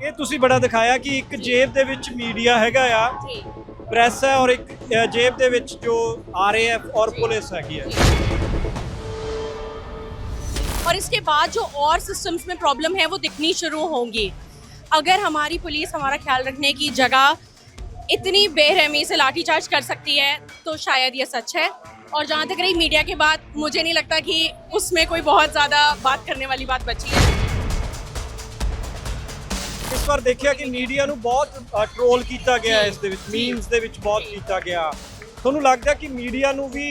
ਇਹ ਤੁਸੀਂ ਬੜਾ ਦਿਖਾਇਆ ਕਿ ਇੱਕ ਜੇਬ ਦੇ ਵਿੱਚ ਮੀਡੀਆ ਹੈਗਾ ਆ, ਪ੍ਰੈਸ ਹੈ, और एक जेब ਦੇ ਵਿੱਚ जो RAF और पुलिस हैगी है। और इसके बाद जो और सिस्टम्स में प्रॉब्लम है वो दिखनी शुरू होंगी। अगर हमारी पुलिस हमारा ख्याल रखने की जगह इतनी बेरहमी से लाठीचार्ज कर सकती है तो शायद ये सच है। और जहाँ तक रही मीडिया की बात, मुझे नहीं लगता कि उसमें कोई बहुत ज़्यादा बात करने वाली बात बची है। ਇਸ ਵਾਰ ਦੇਖਿਆ ਕਿ ਮੀਡੀਆ ਨੂੰ ਬਹੁਤ ਟ੍ਰੋਲ ਕੀਤਾ ਗਿਆ ਇਸ ਦੇ ਵਿੱਚ, ਮੀਮਸ ਦੇ ਵਿੱਚ ਬਹੁਤ ਕੀਤਾ ਗਿਆ। ਤੁਹਾਨੂੰ ਲੱਗਦਾ ਕਿ ਮੀਡੀਆ ਨੂੰ ਵੀ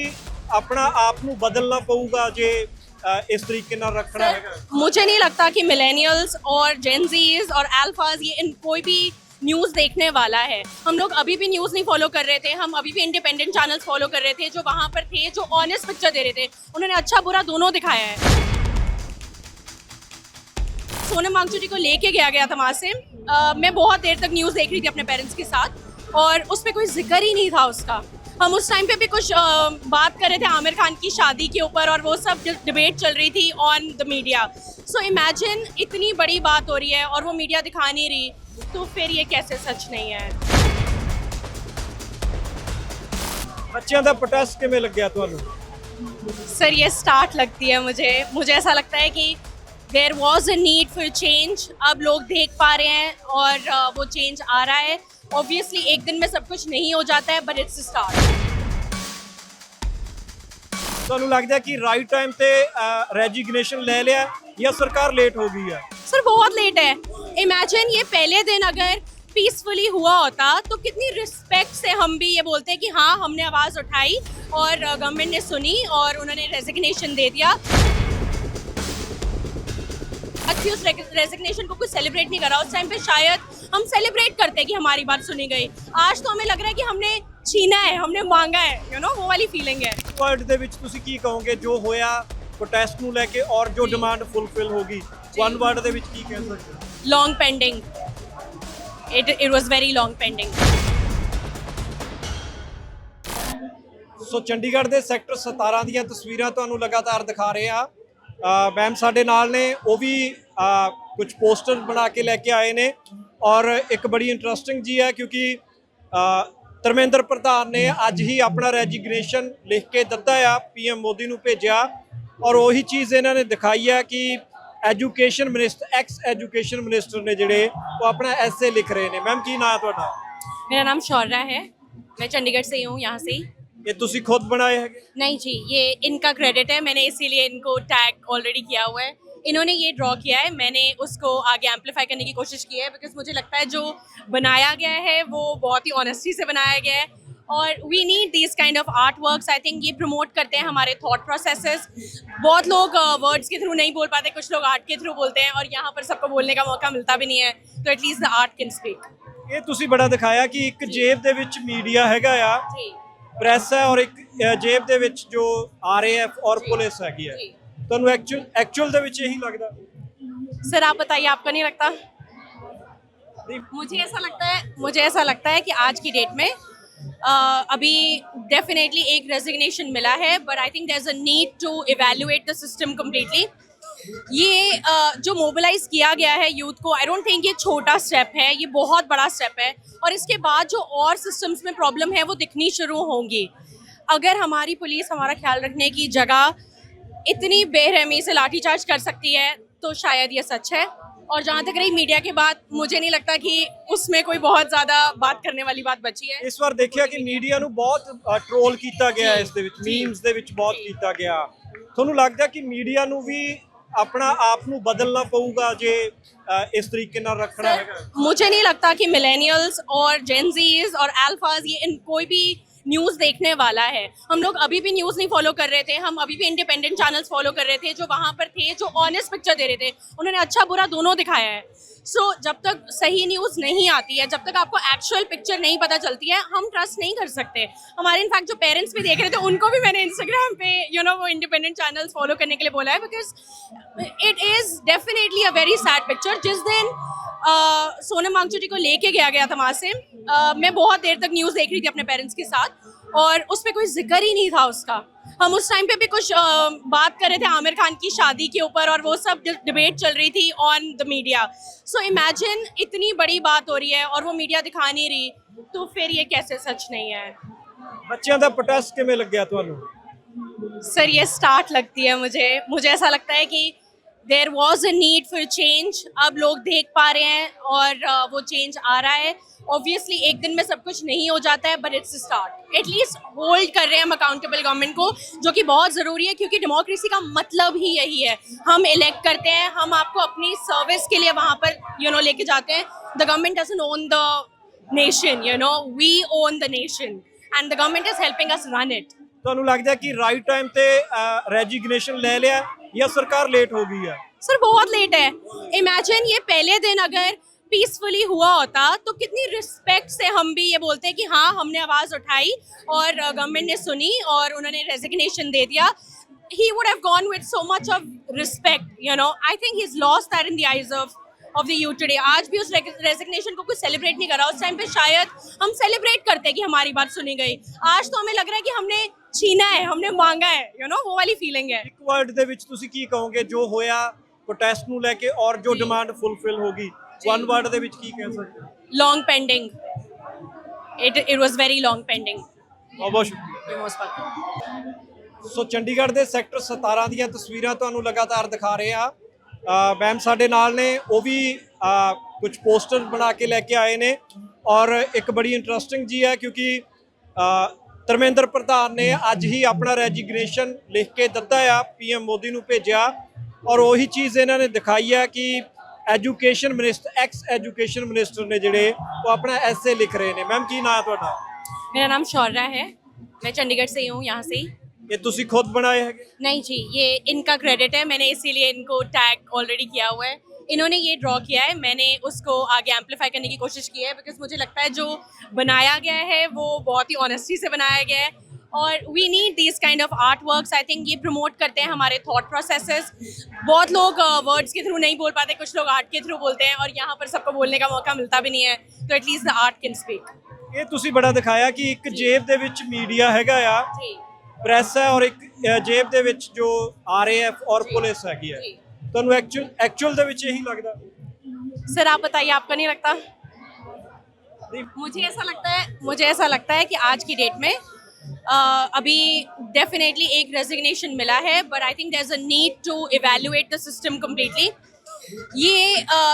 ਆਪਣਾ ਆਪ ਨੂੰ ਬਦਲਣਾ ਪਊਗਾ ਜੇ इस तरीके ना रखना है? मुझे नहीं लगता कि मिलेनियल्स और जेनजीज और अल्फाज ये इन कोई भी न्यूज़ देखने वाला है। हम लोग अभी भी न्यूज़ नहीं फॉलो कर रहे थे, हम अभी भी इंडिपेंडेंट चैनल्स फॉलो कर रहे थे जो वहाँ पर थे, जो ऑनेस्ट पिक्चर दे रहे थे। उन्होंने अच्छा बुरा दोनों दिखाया है। सोनम वांगचुक को लेके गया था वहाँ से। मैं बहुत देर तक न्यूज़ देख रही थी अपने पेरेंट्स के साथ और उस पर कोई जिक्र ही नहीं था उसका। हम उस टाइम पे भी कुछ बात कर रहे थे आमिर खान की शादी के ऊपर और वो सब डिबेट चल रही थी on the media. So imagine इतनी बड़ी बात हो रही है और वो मीडिया दिखा नहीं रही, तो फिर ये कैसे सच नहीं है? बच्चों का प्रोटेस्ट किवें लग्या तुहानू? सर ये स्टार्ट लगती है मुझे ऐसा लगता है कि there was a need for change. अब लोग देख पा रहे हैं और वो चेंज आ रहा है। ऑब्वियसली एक दिन में सब कुछ नहीं हो जाता है, बट इट्स स्टार्ट। ਤੁਹਾਨੂੰ ਲੱਗਦਾ कि राइट टाइम पे रेजिग्नेशन ले लिया या सरकार लेट हो गई है? सर बहुत लेट है। इमेजिन ये पहले दिन अगर पीसफुली हुआ होता तो कितनी रिस्पेक्ट से हम भी ये बोलते हैं कि हाँ हमने आवाज़ उठाई और गवर्नमेंट ने सुनी और उन्होंने रेजिग्नेशन दे दिया। अच्छी उस रेजिग्नेशन को कुछ सेलिब्रेट नहीं करा। उस टाइम पे शायद हम सेलिब्रेट करते कि हमारी बात सुनी गई। आज तो हमें लग रहा है कि हमने छीना है, हमने मांगा है, यू नो वो वाली फीलिंग है। वर्ड ਦੇ ਵਿੱਚ ਤੁਸੀਂ ਕੀ ਕਹੋਗੇ ਜੋ ਹੋਇਆ ਪ੍ਰੋਟੈਸਟ ਨੂੰ ਲੈ ਕੇ ਔਰ ਜੋ ਡਿਮਾਂਡ ਫੁੱਲਫਿਲ ਹੋ ਗਈ? ਵਨ ਵਰਡ ਦੇ ਵਿੱਚ ਕੀ ਕਹਿ ਸਕਦੇ ਹੋ? Long pending. it was very long pending। ਸੋ ਚੰਡੀਗੜ੍ਹ ਦੇ ਸੈਕਟਰ 17 ਦੀਆਂ ਤਸਵੀਰਾਂ ਤੁਹਾਨੂੰ ਲਗਾਤਾਰ ਦਿਖਾ ਰਹੇ ਆ। ਮੈਮ ਸਾਡੇ ਨਾਲ ਨੇ, ਉਹ ਵੀ ਕੁਝ ਪੋਸਟਰ ਬਣਾ ਕੇ ਲੈ ਕੇ ਆਏ ਨੇ ਔਰ ਇੱਕ ਬੜੀ ਇੰਟਰਸਟਿੰਗ ਜੀ ਹੈ ਕਿਉਂਕਿ ਧਰਮੇਂਦਰ ਪ੍ਰਧਾਨ ਨੇ ਅੱਜ ਹੀ ਆਪਣਾ ਰੈजिग्नेशन ਲਿਖ ਕੇ ਦਿੱਤਾ ਆ, PM ਮੋਦੀ ਨੂੰ ਭੇਜਿਆ ਔਰ ਉਹੀ ਚੀਜ਼ ਇਹਨਾਂ ਨੇ ਦਿਖਾਈ ਹੈ ਕਿ education minister x education minister ने जिहड़े वो अपना एसे लिख रहे हैं। मैम की नाम है तुहाडा? मेरा नाम शौर्या है, मैं चंडीगढ़ से ही हूँ, यहाँ से ही। ये तुसी खुद बनाए हैं? नहीं जी, ये इनका क्रेडिट है, मैंने इसीलिए इनको टैग ऑलरेडी किया हुआ है। इन्होंने ये ड्रॉ किया है, मैंने उसको आगे एम्पलीफाई करने की कोशिश की है बिकॉज मुझे लगता है जो बनाया गया है वो बहुत ही ऑनेस्टी से बनाया गया है और we need this kind of art works. I think ये प्रमोट करते हैं हमारे थॉट प्रोसेसेस। बहुत लोग वर्ड्स के थ्रू नहीं बोल पाते, कुछ लोग आर्ट के थ्रू बोलते हैं और यहाँ पर सबको बोलने का मौका मिलता भी नहीं है, तो at least the art can speak. ਇਹ ਤੁਸੀਂ ਬੜਾ ਦਿਖਾਇਆ ਕਿ ਇੱਕ ਜੇਬ ਦੇ ਵਿੱਚ ਮੀਡੀਆ ਹੈਗਾ ਆ, ਪ੍ਰੈਸ ਹੈ, और एक ਜੇਬ ਦੇ ਵਿੱਚ ਜੋ RAF और पुलिस हैगी है। ਤੁਹਾਨੂੰ एक्चुअल ਦੇ ਵਿੱਚ ਇਹੀ ਲੱਗਦਾ? सर आप बताइए, आपका नहीं लगता? मुझे ऐसा लगता है कि आज की डेट में अभी डेफिनेटली एक रेजिग्नेशन मिला है, but I think there is a need to evaluate the system completely. ये जो मोबिलाइज किया गया है यूथ को, आई डोंट थिंक ये छोटा स्टेप है, ये बहुत बड़ा स्टेप है। और इसके बाद जो और सिस्टम्स में प्रॉब्लम है वो दिखनी शुरू होंगी। अगर हमारी पुलिस हमारा ख्याल रखने की जगह इतनी बेरहमी से लाठीचार्ज कर सकती है तो शायद ये सच है। और जहाँ तक रही मीडिया की बात, मुझे नहीं लगता कि उसमें कोई बहुत ज़्यादा बात करने वाली बात बची है। इस बार देखिया कि मीडिया ਨੂੰ ਬਹੁਤ ਟ੍ਰੋਲ ਕੀਤਾ ਗਿਆ ਇਸ ਦੇ ਵਿੱਚ, ਮੀਮਸ ਦੇ ਵਿੱਚ ਬਹੁਤ ਕੀਤਾ ਗਿਆ। ਤੁਹਾਨੂੰ ਲੱਗਦਾ ਕਿ ਮੀਡੀਆ ਨੂੰ ਵੀ अपना आप ਨੂੰ ਬਦਲਣਾ ਪਊਗਾ ਜੇ इस तरीके ਨਾਲ रखना है? मुझे नहीं लगता कि मिलेनियल्स और जेनजीज और अल्फाज ये इन कोई भी न्यूज़ देखने वाला है। हम लोग अभी भी न्यूज़ नहीं फॉलो कर रहे थे, हम अभी भी इंडिपेंडेंट चैनल्स फॉलो कर रहे थे जो वहाँ पर थे, जो ऑनेस्ट पिक्चर दे रहे थे। उन्होंने अच्छा बुरा दोनों दिखाया है। सो जब तक सही न्यूज़ नहीं आती है, जब तक आपको एक्चुअल पिक्चर नहीं पता चलती है, हम ट्रस्ट नहीं कर सकते। हमारे इनफैक्ट जो पेरेंट्स भी देख रहे थे उनको भी मैंने इंस्टाग्राम पे वो इंडिपेंडेंट चैनल्स फॉलो करने के लिए बोला है because it is definitely a very sad picture. जिस दिन सोनम वांगचुक को लेके गया था वहाँ से, मैं बहुत देर तक न्यूज़ देख रही थी अपने पेरेंट्स के साथ और उस पर कोई जिक्र ही नहीं था उसका। हम उस टाइम पे भी कुछ बात कर रहे थे आमिर खान की शादी के ऊपर और वो सब डिबेट चल रही थी on the media. So imagine इतनी बड़ी बात हो रही है और वो मीडिया दिखा नहीं रही, तो फिर ये कैसे सच नहीं है। ਬੱਚਿਆਂ ਦਾ ਪ੍ਰੋਟੈਸਟ ਕਿਵੇਂ ਲੱਗਿਆ ਤੁਹਾਨੂੰ? सर ये स्टार्ट लगती है मुझे ऐसा लगता है कि there was a need for change. अब लोग देख पा रहे हैं और वो चेंज आ रहा है। ऑब्वियसली एक दिन में सब कुछ नहीं हो जाता है, but it's start. At least hold कर रहे हैं हम अकाउंटेबल गवर्नमेंट को, जो कि बहुत ज़रूरी है, क्योंकि डेमोक्रेसी का मतलब ही यही है। हम इलेक्ट करते हैं, हम आपको अपनी सर्विस के लिए वहाँ पर लेके जाते हैं। The government doesn't own the nation, we own the nation and the government is helping us run it. ਤੁਹਾਨੂੰ ਲੱਗਦਾ ਕਿ ਰਾਈਟ ਟਾਈਮ ਤੇ ਰੈजिग्नेशन ले लिया या सरकार लेट हो गई है? सर बहुत लेट है। इमेजिन ये पहले दिन अगर पीसफुली हुआ होता तो कितनी रिस्पेक्ट से हम भी ये बोलते हैं कि हाँ हमने आवाज़ उठाई और गवर्नमेंट ने सुनी और उन्होंने रेजिग्नेशन दे दिया। He would have gone with so much of respect, I think he's lost that in the eyes of the youth today। आज भी उस रेजिग्नेशन को कुछ सेलिब्रेट नहीं करा। उस टाइम पे शायद हम सेलिब्रेट करते कि हमारी बात सुनी गई। आज तो हमें लग रहा है कि हमने छीना है, हमने मांगा है, वो वाली फीलिंग है। ਇੱਕ ਵਰਡ ਦੇ ਵਿੱਚ ਤੁਸੀਂ ਕੀ ਕਹੋਗੇ ਜੋ ਹੋਇਆ ਪ੍ਰੋਟੈਸਟ ਨੂੰ ਲੈ ਕੇ ਔਰ ਜੋ ਡਿਮਾਂਡ ਫੁੱਲਫਿਲ ਹੋ ਗਈ? ਵਨ ਵਰਡ ਦੇ ਵਿੱਚ ਕੀ ਕਹਿ ਸਕਦੇ ਹੋ? Long pending. it was very long pending। ਬਹੁਤ ਬਹੁਤ ਸ਼ੁਕਰੀਆ। You're most welcome। ਸੋ ਚੰਡੀਗੜ੍ਹ ਦੇ ਸੈਕਟਰ 17 ਦੀਆਂ ਤਸਵੀਰਾਂ ਤੁਹਾਨੂੰ ਲਗਾਤਾਰ ਦਿਖਾ ਰਹੇ ਆ। ਮੈਮ ਸਾਡੇ ਨਾਲ ਨੇ, ਉਹ ਵੀ ਕੁਝ ਪੋਸਟਰ ਬਣਾ ਕੇ ਲੈ ਕੇ ਆਏ ਨੇ ਔਰ ਇੱਕ ਬੜੀ ਇੰਟਰਸਟਿੰਗ ਜੀ ਹੈ ਕਿਉਂਕਿ ਧਰਮੇਂਦਰ ਪ੍ਰਧਾਨ ਨੇ ਅੱਜ ਹੀ ਆਪਣਾ ਰੈजिग्नेशन ਲਿਖ ਕੇ ਦਿੱਤਾ ਆ, ਪੀਐਮ ਮੋਦੀ ਨੂੰ ਭੇਜਿਆ ਔਰ ਉਹੀ ਚੀਜ਼ ਇਹਨਾਂ ਨੇ ਦਿਖਾਈ ਹੈ ਕਿ education minister, ex education minister ਨੇ ਜਿਹੜੇ ਉਹ ਆਪਣਾ ਐਸੇ ਲਿਖ ਰਹੇ ਨੇ। ਮੈਮ ਕੀ ਨਾਂ ਹੈ ਤੁਹਾਡਾ? मेरा नाम शौर्या है, मैं चंडीगढ़ से ही हूँ, यहाँ से ही। ਇਹ ਤੁਸੀਂ ਖੁਦ ਬਣਾਏ ਹੈਗੇ? नहीं जी, ये इनका क्रेडिट है, मैंने इसीलिए इनको टैग ऑलरेडी किया हुआ है। इन्होंने ये ड्रॉ किया है, मैंने उसको आगे एम्पलीफाई करने की कोशिश की है, बिकॉज मुझे लगता है जो बनाया गया है वो बहुत ही ऑनेस्टी से बनाया गया है और we need this kind of art works. I think ये प्रमोट करते हैं हमारे थॉट प्रोसेसेस। बहुत लोग वर्ड्स के थ्रू नहीं बोल पाते, कुछ लोग आर्ट के थ्रू बोलते हैं और यहाँ पर सबको बोलने का मौका मिलता भी नहीं है, तो at least the art can speak. ਇਹ ਤੁਸੀਂ ਬੜਾ ਦਿਖਾਇਆ ਕਿ ਇੱਕ ਜੇਬ ਦੇ ਵਿੱਚ ਮੀਡੀਆ ਹੈਗਾ ਆ, जी ਪ੍ਰੈਸ ਹੈ, ਔਰ ਇੱਕ ਜੇਬ ਦੇ ਵਿੱਚ ਜੋ ਆਰਏਐਫ ਔਰ ਪੁਲਿਸ ਹੈਗੀ ਹੈ। जी ਤੁਹਾਨੂੰ ਐਕਚੁਅਲ ਦੇ ਵਿੱਚ ਇਹੀ ਲੱਗਦਾ? सर आप बताइए, आपका नहीं लगता? मुझे ऐसा लगता है कि आज की डेट में अभी डेफिनेटली एक रेजिग्नेशन मिला है, but I think there is a need to evaluate the system completely. ये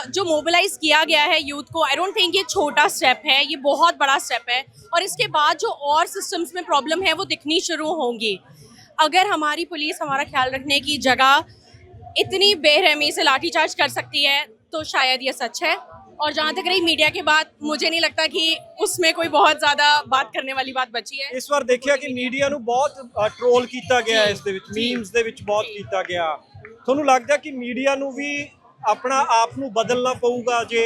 जो मोबिलाइज किया गया है यूथ को, आई डोंट थिंक ये छोटा स्टेप है, ये बहुत बड़ा स्टेप है और इसके बाद जो और सिस्टम्स में प्रॉब्लम है वो दिखनी शुरू होंगी। अगर हमारी पुलिस हमारा ख्याल रखने की जगह इतनी बेरहमी से लाठीचार्ज कर सकती है तो शायद ये सच है। और जहाँ तक रही मीडिया की बात, मुझे नहीं लगता कि उसमें कोई बहुत ज़्यादा बात करने वाली बात बची है। ਇਸ ਵਾਰ ਦੇਖਿਆ ਕਿ ਮੀਡੀਆ ਨੂੰ ਬਹੁਤ ਟ੍ਰੋਲ ਕੀਤਾ ਗਿਆ ਇਸ ਦੇ ਵਿੱਚ, ਮੀਮਸ ਦੇ ਵਿੱਚ ਬਹੁਤ ਕੀਤਾ ਗਿਆ। ਤੁਹਾਨੂੰ ਲੱਗਦਾ ਕਿ ਮੀਡੀਆ ਨੂੰ ਵੀ अपना आप ਨੂੰ ਬਦਲਣਾ ਪਊਗਾ ਜੇ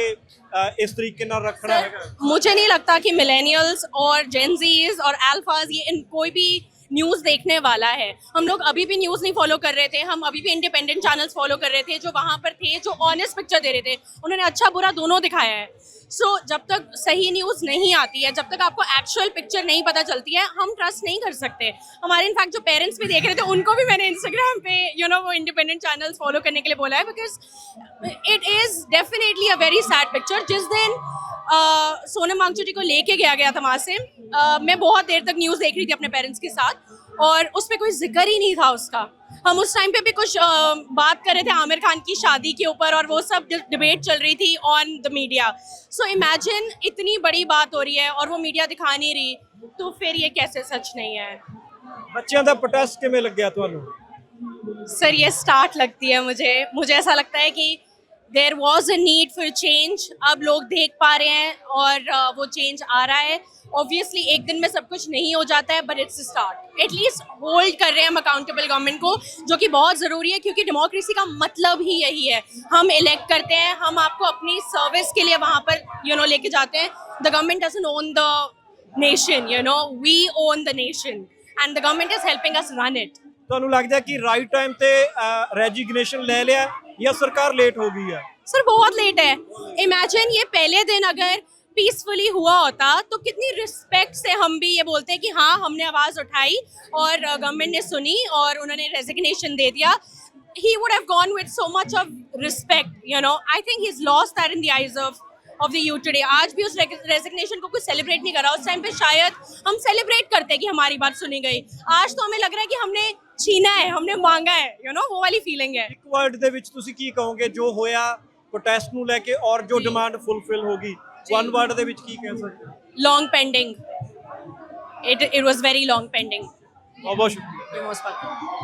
ਇਸ ਤਰੀਕੇ ਨਾਲ ਰੱਖਣਾ ਹੈਗਾ? मुझे नहीं लगता कि मिलेनियल्स और जेनजीज और अल्फाज ये इन कोई भी न्यूज़ देखने वाला है। हम लोग अभी भी न्यूज़ नहीं फॉलो कर रहे थे, हम अभी भी इंडिपेंडेंट चैनल्स फॉलो कर रहे थे जो वहाँ पर थे, जो ऑनेस्ट पिक्चर दे रहे थे। उन्होंने अच्छा बुरा दोनों दिखाया है। सो जब तक सही न्यूज़ नहीं आती है, जब तक आपको एक्चुअल पिक्चर नहीं पता चलती है, हम ट्रस्ट नहीं कर सकते। हमारे इनफैक्ट जो पेरेंट्स भी देख रहे थे उनको भी मैंने इंस्टाग्राम पे वो इंडिपेंडेंट चैनल्स फॉलो करने के लिए बोला है, because it is definitely a very sad picture. जिस दिन सोनम वांगचुक जी को लेके गया था वहाँ से, मैं बहुत देर तक न्यूज़ देख रही थी अपने पेरेंट्स के साथ और उस पर कोई जिक्र ही नहीं था उसका। हम उस टाइम पे भी कुछ बात कर रहे थे आमिर खान की शादी के ऊपर और वो सब डिबेट चल रही थी on the media. So imagine इतनी बड़ी बात हो रही है और वो मीडिया दिखा नहीं रही, तो फिर ये कैसे सच नहीं है। ਬੱਚਿਆਂ ਦਾ ਪ੍ਰੋਟੈਸਟ ਕਿਵੇਂ ਲੱਗਿਆ ਤੁਹਾਨੂੰ? सर ये स्टार्ट लगती है मुझे ऐसा लगता है कि there was a need for change. अब लोग देख पा रहे हैं और वो चेंज आ रहा है। ऑब्वियसली एक दिन में सब कुछ नहीं हो जाता है, but it's start. At least hold कर रहे हैं हम अकाउंटेबल गवर्नमेंट को, जो कि बहुत ज़रूरी है, क्योंकि डेमोक्रेसी का मतलब ही यही है। हम इलेक्ट करते हैं, हम आपको अपनी सर्विस के लिए वहाँ पर लेके जाते हैं। The government doesn't own the nation, we own the nation and the government is helping us run it. ਤੁਹਾਨੂੰ ਲੱਗਦਾ ਕਿ ਰਾਈਟ ਟਾਈਮ ਤੇ ਰੈजिग्नेशन ले लिया या सरकार लेट हो गई है? सर बहुत लेट है। इमेजिन ये पहले दिन अगर पीसफुली हुआ होता तो कितनी रिस्पेक्ट से हम भी ये बोलते हैं कि हाँ हमने आवाज़ उठाई और गवर्नमेंट ने सुनी और उन्होंने रेजिग्नेशन दे दिया. He would have gone with so much of respect, you know. I think he's lost that in the eyes of the youth today. आज भी उस रेजिग्नेशन को कोई सेलिब्रेट नहीं कर रहा. उस टाइम पे शायद हम सेलिब्रेट करते कि हमारी बात सुनी गई. आज तो हमें लग रहा है कि हमने छीना है, हमने मांगा है, you know, वो वाली फीलिंग है. ਇੱਕ ਵਰਡ ਦੇ ਵਿੱਚ ਤੁਸੀਂ ਕੀ ਕਹੋਗੇ ਜੋ ਹੋਇਆ ਪ੍ਰੋਟੈਸਟ ਨੂੰ ਲੈ ਕੇ ਔਰ ਜੋ ਡਿਮਾਂਡ ਫੁੱਲਫਿਲ ਹੋ ਗਈ, ਵਨ ਵਰਡ ਦੇ ਵਿੱਚ ਕੀ ਕਹਿ ਸਕਦੇ ਹੋ? Long pending. It was very long pending. ਬਹੁਤ ਬਹੁਤ ਸ਼ੁਕਰੀਆ. You're most welcome.